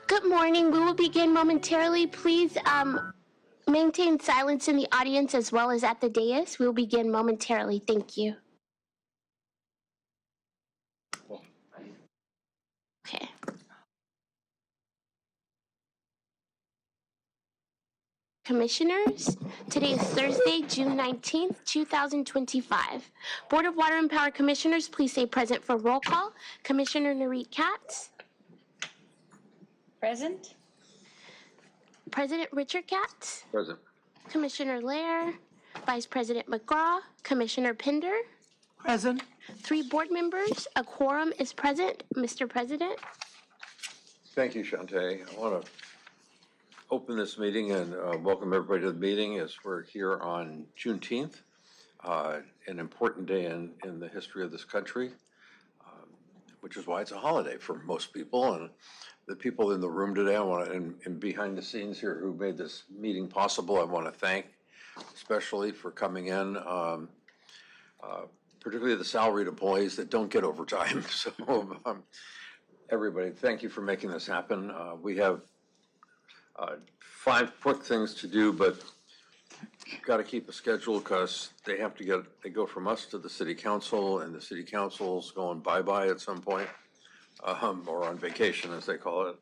Good morning. We will begin momentarily. Please maintain silence in the audience as well as at the dais. We will begin momentarily. Thank you. Okay. Commissioners, today is Thursday, June 19th, 2025. Board of Water and Power Commissioners, please say present for roll call. Commissioner NURIT KATZ. Present. President Richard KATZ. Present. Commissioner LEHRER. Vice President MCGRAW. Commissioner PINDER. Present. 3 board members. A quorum is present. Mr. President. Thank you, Shantae. I want to open this meeting and welcome everybody to the meeting as we're here on Juneteenth, an important day in the history of this country, which is why it's a holiday for most people. And the people in the room today, I want to, and behind the scenes here who made this meeting possible, I want to thank especially for coming in, particularly the salaried employees that don't get overtime. So everybody, thank you for making this happen. We have 5 quick things to do, but got to keep a schedule because they go from us to the city council, and the city council's going bye-bye at some point, or on vacation as they call it.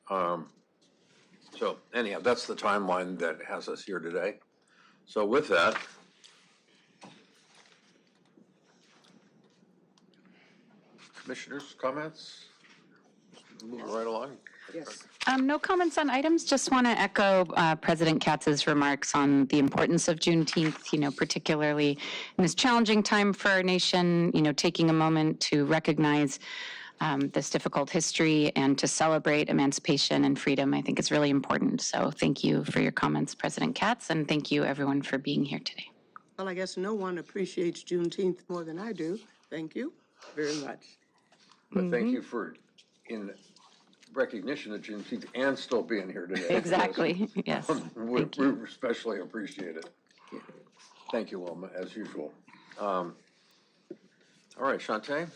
So anyhow, that's the timeline that has us here today. So with that, commissioners, comments? Moving right along. Yes. No comments on items. Just want to echo President Katz's remarks on the importance of Juneteenth, particularly in this challenging time for our nation, taking a moment to recognize this difficult history and to celebrate emancipation and freedom. I think it's really important. So thank you for your comments, President Katz, and thank you everyone for being here today. Well, I guess no one appreciates Juneteenth more than I do. Thank you very much. But thank you for in recognition of Juneteenth and still being here today. Exactly, yes. We especially appreciate it. Thank you, Wilma, as usual. All right, Shantae.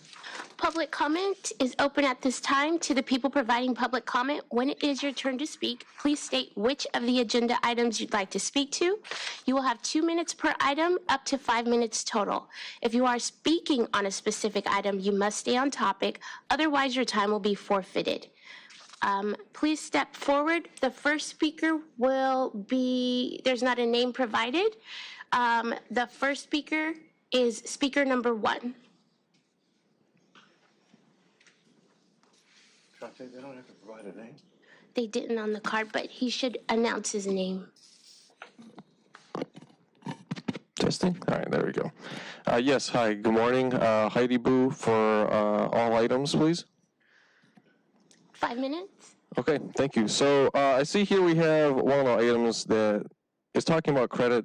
Public comment is open at this time. To the people providing public comment, when it is your turn to speak, please state which of the agenda items you'd like to speak to. You will have 2 minutes per item, up to 5 minutes total. If you are speaking on a specific item, you must stay on topic. Otherwise, your time will be forfeited. Please step forward. The first speaker will be, there's not a name provided. The first speaker is speaker number 1. Shantae, they don't have to provide a name? They didn't on the card, but he should announce his name. Testing? All right, there we go. Yes, hi, good morning. Heidi Boo for all items, please. 5 minutes. Okay, thank you. So I see here we have one of the items that is talking about credit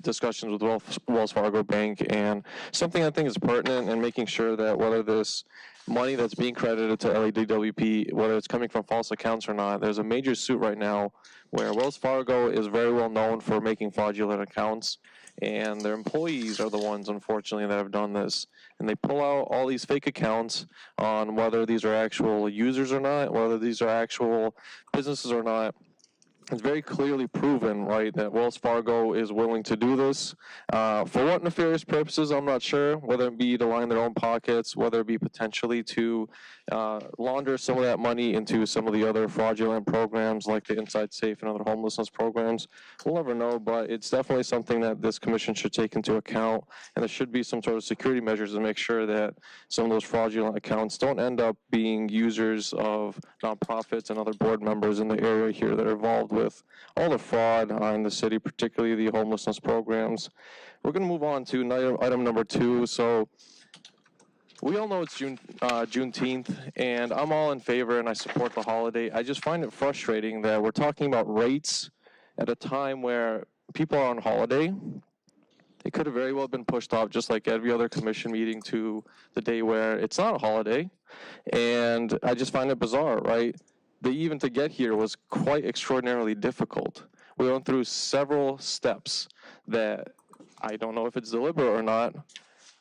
discussions with Wells Fargo Bank, and something I think is pertinent in making sure that whether this money that's being credited to LEDWP, whether it's coming from false accounts or not, there's a major suit right now where Wells Fargo is very well known for making fraudulent accounts, and their employees are the ones, unfortunately, that have done this. And they pull out all these fake accounts on whether these are actual users or not, whether these are actual businesses or not. It's very clearly proven, right, that Wells Fargo is willing to do this. For what nefarious purposes, I'm not sure, whether it be to line their own pockets, whether it be potentially to launder some of that money into some of the other fraudulent programs like the Inside Safe and other homelessness programs. We'll never know, but it's definitely something that this commission should take into account, and there should be some sort of security measures to make sure that some of those fraudulent accounts don't end up being users of nonprofits and other board members in the area here that are involved with all the fraud in the city, particularly the homelessness programs. We're going to move on to item number 2. So we all know it's Juneteenth, and I'm all in favor and I support the holiday. I just find it frustrating that we're talking about rates at a time where people are on holiday. It could have very well been pushed off, just like every other commission meeting, to the day where it's not a holiday. And I just find it bizarre, right? Even to get here was quite extraordinarily difficult. We went through several steps that I don't know if it's deliberate or not,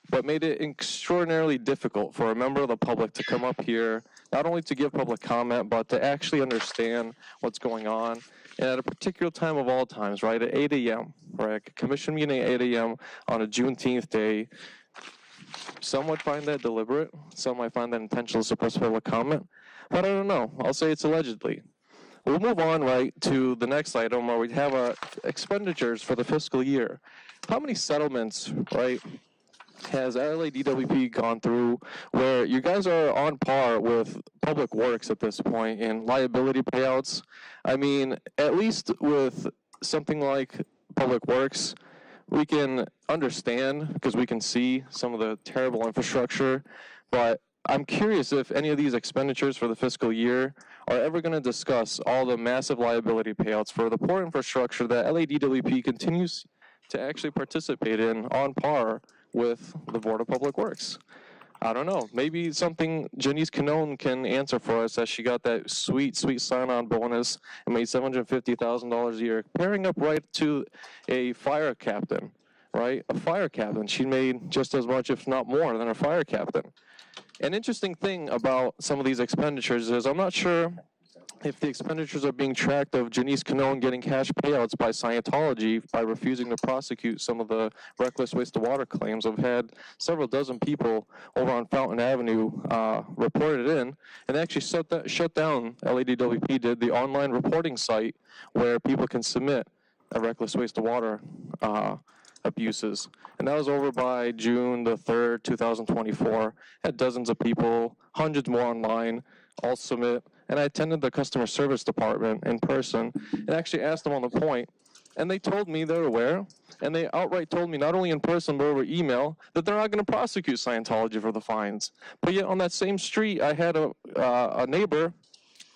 but made it extraordinarily difficult for a member of the public to come up here, not only to give public comment, but to actually understand what's going on. And at a particular time of all times, right, at 8 a.m., right, a commission meeting at 8 a.m. on a Juneteenth day, some would find that deliberate, some might find that intentional to suppress public comment, but I don't know. I'll say it's allegedly. We'll move on, right, to the next item where we have expenditures for the fiscal year. How many settlements, right, has LADWP gone through where you guys are on par with Public Works at this point in liability payouts? I mean, at least with something like Public Works, we can understand because we can see some of the terrible infrastructure, but I'm curious if any of these expenditures for the fiscal year are ever going to discuss all the massive liability payouts for the poor infrastructure that LADWP continues to actually participate in on par with the Board of Public Works. I don't know. Maybe something Janice Canone can answer for us, as she got that sweet sign-on bonus and made $750,000 a year, pairing up right to a fire captain, right? A fire captain. She made just as much, if not more, than a fire captain. An interesting thing about some of these expenditures is I'm not sure if the expenditures are being tracked of Janice Canone getting cash payouts by Scientology by refusing to prosecute some of the reckless waste of water claims. I've had several dozen people over on Fountain Avenue reported in, and actually shut down, LADWP did, the online reporting site where people can submit a reckless waste of water abuses. And that was over by June the 3rd, 2024. Had dozens of people, hundreds more online, all submit. And I attended the customer service department in person and actually asked them on the point. And they told me they're aware. And they outright told me, not only in person, but over email, that they're not going to prosecute Scientology for the fines. But yet on that same street, I had a neighbor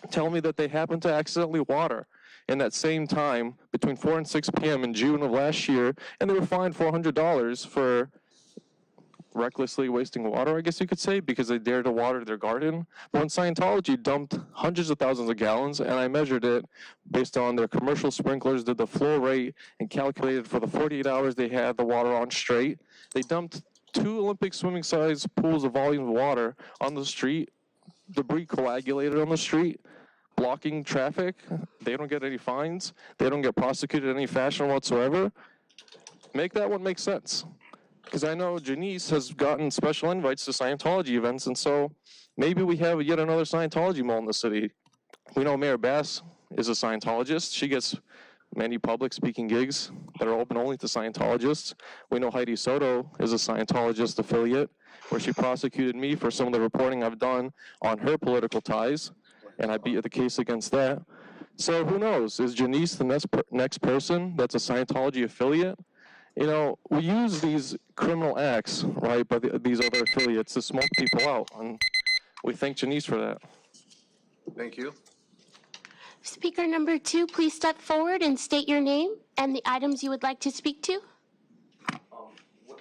tell me that they happened to accidentally water in that same time between 4 and 6 p.m. in June of last year, and they were fined $400 for recklessly wasting water, I guess you could say, because they dared to water their garden. But when Scientology dumped hundreds of thousands of gallons, and I measured it based on their commercial sprinklers, did the flow rate, and calculated for the 48 hours they had the water on straight, they dumped 2 Olympic swimming-sized pools of volume of water on the street. Debris coagulated on the street, blocking traffic. They don't get any fines. They don't get prosecuted in any fashion whatsoever. Make that one make sense. Because I know Janice has gotten special invites to Scientology events, and so maybe we have yet another Scientology mole in the city. We know Mayor Bass is a Scientologist. She gets many public speaking gigs that are open only to Scientologists. We know Heidi Soto is a Scientologist affiliate, where she prosecuted me for some of the reporting I've done on her political ties, and I beat the case against that. So who knows? Is Janice the next person that's a Scientology affiliate? You know, we use these criminal acts, right, by these other affiliates to smoke people out, and we thank Janice for that. Thank you. Speaker number 2, please step forward and state your name and the items you would like to speak to.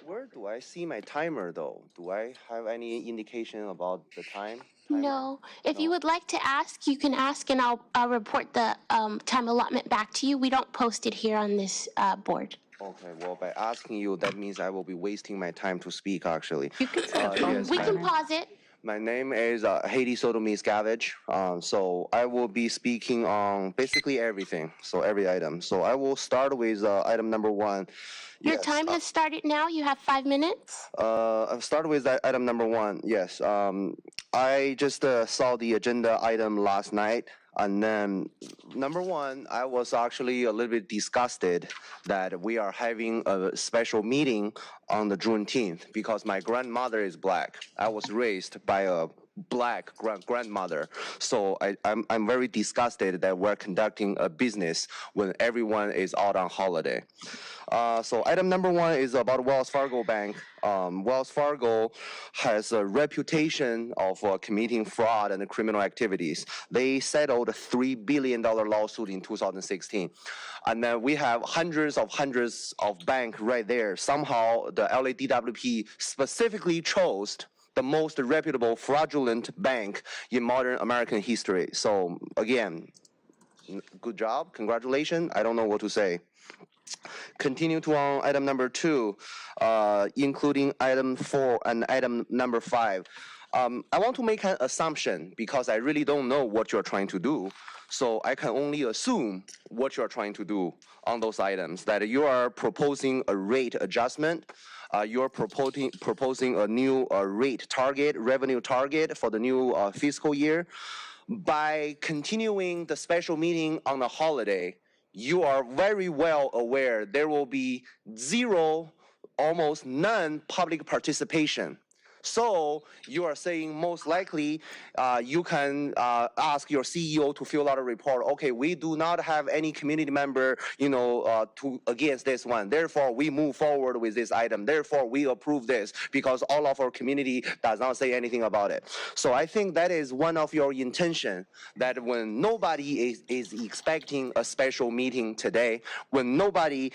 Where do I see my timer, though? Do I have any indication about the time? No. If you would like to ask, you can ask, and I'll report the time allotment back to you. We don't post it here on this board. Okay, well, by asking you, that means I will be wasting my time to speak, actually. You can set a phone yes, We can timer. pause it. My name is Heidi Soto Miscavige. So I will be speaking on basically everything, so every item. So I will start with item number 1. Your Yes, time has started now. You have 5 minutes. I'll start with item number 1. Yes, I just saw the agenda item last night. And then, number 1, I was actually a little bit disgusted that we are having a special meeting on the Juneteenth because my grandmother is black. I was raised by a black grandmother. So I'm very disgusted that we're conducting a business when everyone is out on holiday. So item number 1 is about Wells Fargo Bank. Wells Fargo has a reputation of committing fraud and criminal activities. They settled a $3 billion lawsuit in 2016. And then we have hundreds of banks right there. Somehow the LADWP specifically chose the most reputable fraudulent bank in modern American history. So again, good job, congratulations. I don't know what to say. Continue to on item number 2, including item 4 and item number 5. I want to make an assumption because I really don't know what you're trying to do. So I can only assume what you're trying to do on those items, that you are proposing a rate adjustment. You're proposing a new rate target, revenue target for the new fiscal year. By continuing the special meeting on a holiday, you are very well aware there will be zero, almost none public participation. So you are saying most likely you can ask your CEO to fill out a report. Okay, we do not have any community member, against this one. Therefore, we move forward with this item. Therefore, we approve this because all of our community does not say anything about it. So I think that is one of your intention, that when nobody is expecting a special meeting today, when nobody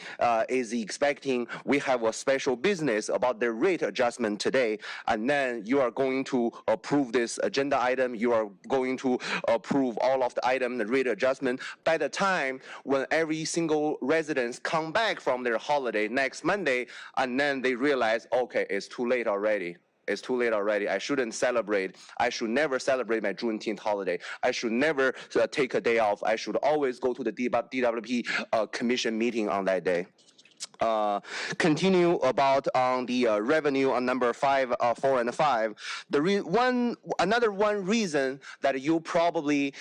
is expecting we have a special business about the rate adjustment today, and then you are going to approve this agenda item, you are going to approve all of the item, the rate adjustment. By the time when every single resident come back from their holiday next Monday, and then they realize, okay, it's too late already. It's too late already. I shouldn't celebrate. I should never celebrate my Juneteenth holiday. I should never take a day off. I should always go to the DWP commission meeting on that day. Continue about on the revenue on number 5, 4, and 5. Another one reason that you probably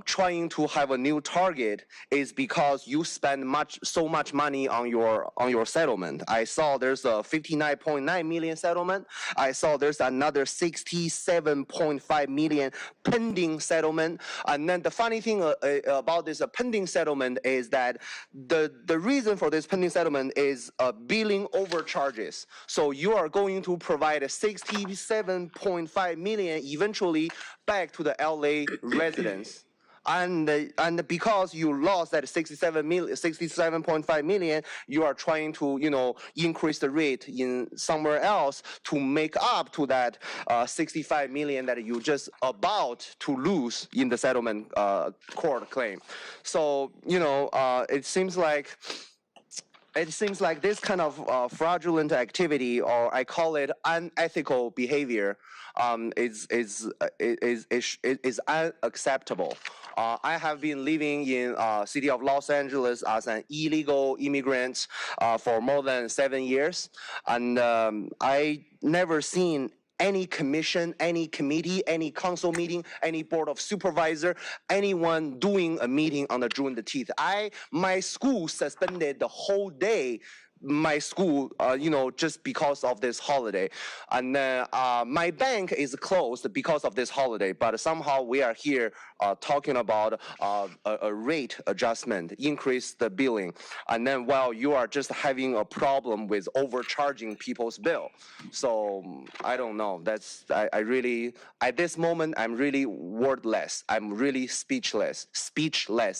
trying to have a new target is because you spend so much money on your settlement. I saw there's a 59.9 million settlement. I saw there's another 67.5 million pending settlement. And then the funny thing about this pending settlement is that the reason for this pending settlement is billing overcharges. So you are going to provide a 67.5 million eventually back to the LA residents. And because you lost that 67.5 million, you are trying to increase the rate in somewhere else to make up to that 65 million that you just about to lose in the settlement court claim. So it seems like this kind of fraudulent activity, or I call it unethical behavior, is unacceptable. I have been living in city of Los Angeles as an illegal immigrant for more than 7 years, and I never seen any commission, any committee, any council meeting, any board of supervisor, anyone doing a meeting on the June the 10th. My school suspended the whole day. My school, just because of this holiday. And my bank is closed because of this holiday, but somehow we are here talking about a rate adjustment, increase the billing. And then while you are just having a problem with overcharging people's bill. So I don't know, I really, at this moment, I'm really wordless. I'm really speechless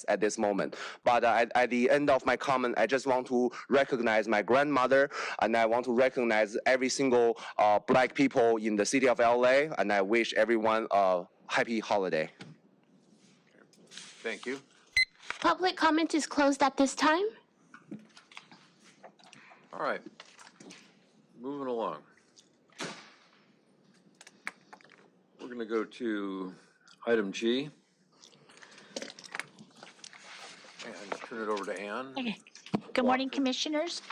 at this moment. But at the end of my comment, I just want to recognize my grandmother, and I want to recognize every single black people in the city of LA, and I wish everyone a happy holiday. Thank you. Public comment is closed at this time. All right. Moving along. We're going to go to item G. And turn it over to Ann. Okay. Good morning, Commissioners.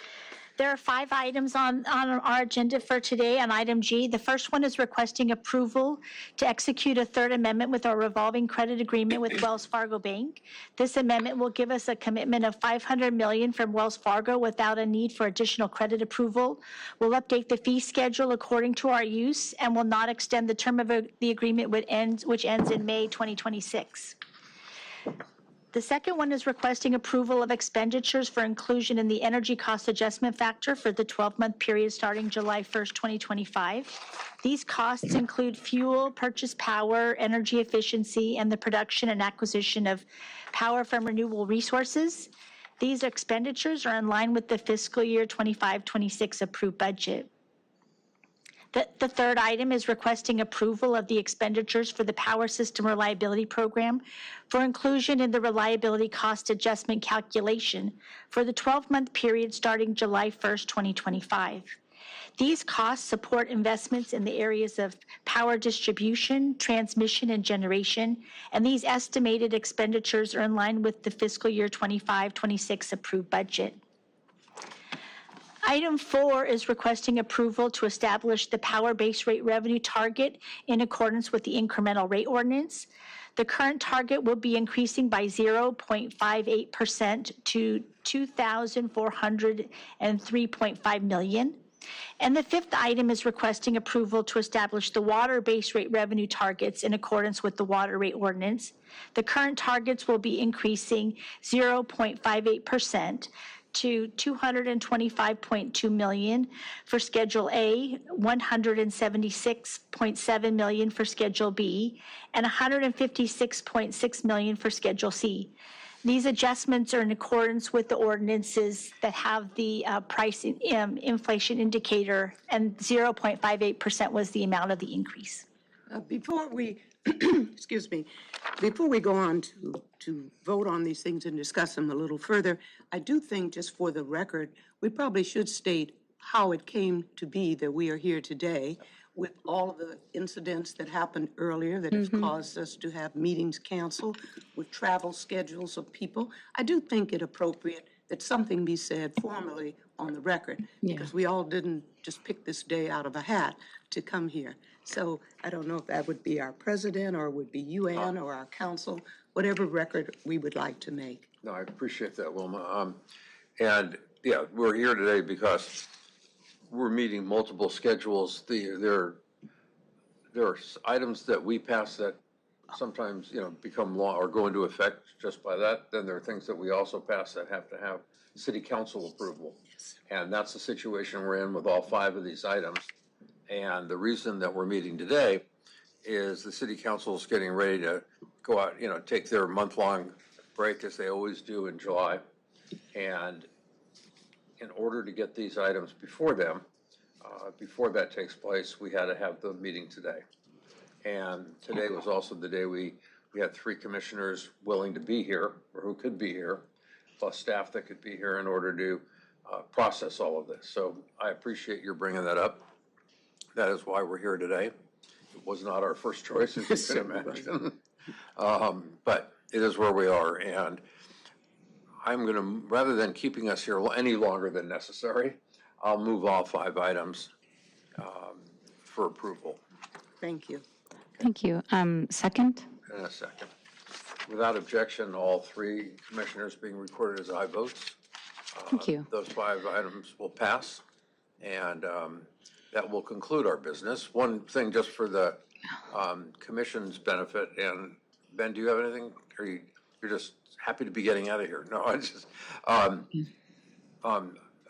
There are 5 items on our agenda for today on item G. The first one is requesting approval to execute a third amendment with our revolving credit agreement with Wells Fargo Bank. This amendment will give us a commitment of $500 million from Wells Fargo without a need for additional credit approval. We'll update the fee schedule according to our use and will not extend the term of the agreement which ends in May 2026. The second one is requesting approval of expenditures for inclusion in the energy cost adjustment factor for the 12-month period starting July 1st, 2025. These costs include fuel, purchase power, energy efficiency, and the production and acquisition of power from renewable resources. These expenditures are in line with the fiscal year 25-26 approved budget. The third item is requesting approval of the expenditures for the Power System Reliability Program for inclusion in the reliability cost adjustment calculation for the 12-month period starting July 1st, 2025. These costs support investments in the areas of power distribution, transmission, and generation, and these estimated expenditures are in line with the fiscal year 25-26 approved budget. Item 4 is requesting approval to establish the power base rate revenue target in accordance with the incremental rate ordinance. The current target will be increasing by 0.58% to $2,403.5 million. And the fifth item is requesting approval to establish the water base rate revenue targets in accordance with the water rate ordinance. The current targets will be increasing 0.58% to $225.2 million for Schedule A, $176.7 million for Schedule B, and $156.6 million for Schedule C. These adjustments are in accordance with the ordinances that have the price inflation indicator, and 0.58% was the amount of the increase. Before we, excuse me, before we go on to vote on these things and discuss them a little further, I do think, just for the record, we probably should state how it came to be that we are here today with all of the incidents that happened earlier that have caused us to have meetings canceled, with travel schedules of people. I do think it appropriate that something be said formally on the record, because we all didn't just pick this day out of a hat to come here. So I don't know if that would be our president or would be UN or our council, whatever record we would like to make. No, I appreciate that, Wilma. And yeah, we're here today because we're meeting multiple schedules. There are items that we pass that sometimes, become law or go into effect just by that. Then there are things that we also pass that have to have city council approval. Yes. And that's the situation we're in with all 5 of these items. And the reason that we're meeting today is the city council is getting ready to go out, take their month-long break, as they always do in July. And in order to get these items before them, before that takes place, we had to have the meeting today. And today was also the day we had 3 commissioners willing to be here, or who could be here, plus staff that could be here in order to process all of this. So I appreciate your bringing that up. That is why we're here today. It was not our first choice, as you can imagine. But it is where we are. And I'm going to, rather than keeping us here any longer than necessary, I'll move all 5 items for approval. Thank you. Thank you. Second? In a second. Without objection, all 3 commissioners being recorded as aye votes. Thank you. Those 5 items will pass, and that will conclude our business. One thing just for the commission's benefit, and Ben, do you have anything? Or you're just happy to be getting out of here? No, I just, I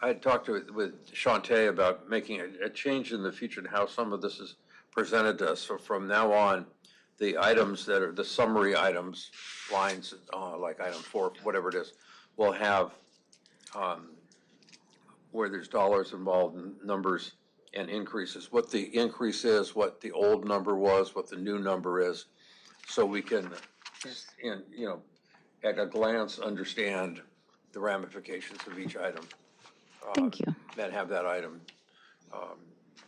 had talked with Shantae about making a change in the future in how some of this is presented to us. So from now on, the items that are the summary items, lines like item 4, whatever it is, will have where there's dollars involved and numbers and increases, what the increase is, what the old number was, what the new number is, so we can, at a glance, understand the ramifications of each item. Thank you. And have that item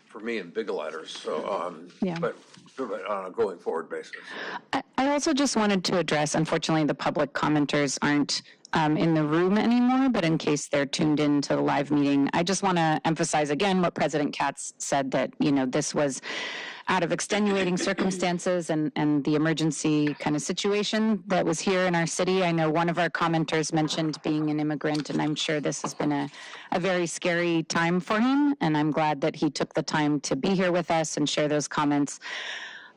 for me in big letters. So, Yeah. but on a going forward basis. I also just wanted to address, unfortunately, the public commenters aren't in the room anymore, but in case they're tuned into the live meeting, I just want to emphasize again what President KATZ said, that, this was out of extenuating circumstances and the emergency kind of situation that was here in our city. I know one of our commenters mentioned being an immigrant, and I'm sure this has been a very scary time for him, and I'm glad that he took the time to be here with us and share those comments.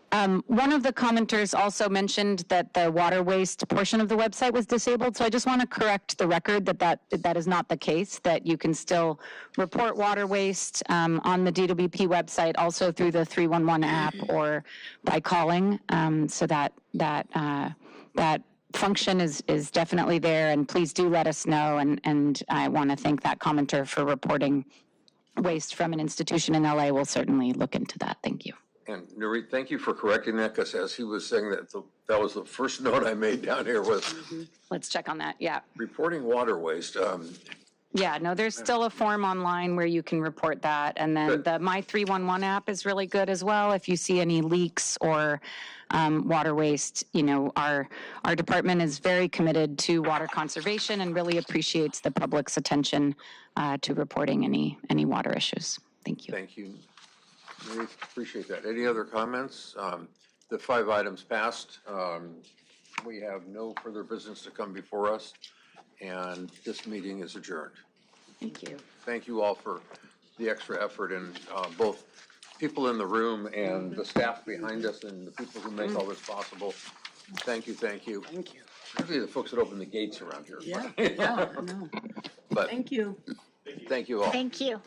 One of the commenters also mentioned that the water waste portion of the website was disabled, so I just want to correct the record that is not the case, that you can still report water waste on the DWP website, also through the 311 app or by calling, so that function is definitely there, and please do let us know, and I want to thank that commenter for reporting waste from an institution in LA, we'll certainly look into that. Thank you. And NURIT, thank you for correcting that, because as he was saying that, that was the first note I made down here was Let's check on that. Yeah. reporting water waste. Yeah, no, there's still a form online where you can report that. And then Good. the My 311 app is really good as well. If you see any leaks or water waste, our department is very committed to water conservation and really appreciates the public's attention to reporting any water issues. Thank you. Thank you. We appreciate that. Any other comments? The 5 items passed. We have no further business to come before us, and this meeting is adjourned. Thank you. Thank you all for the extra effort, and both people in the room and the staff behind us and the people who make all this possible. Thank you, thank you. Thank you. Particularly the folks that open the gates around here. Yeah, I know. But Thank you. thank you all. Thank you.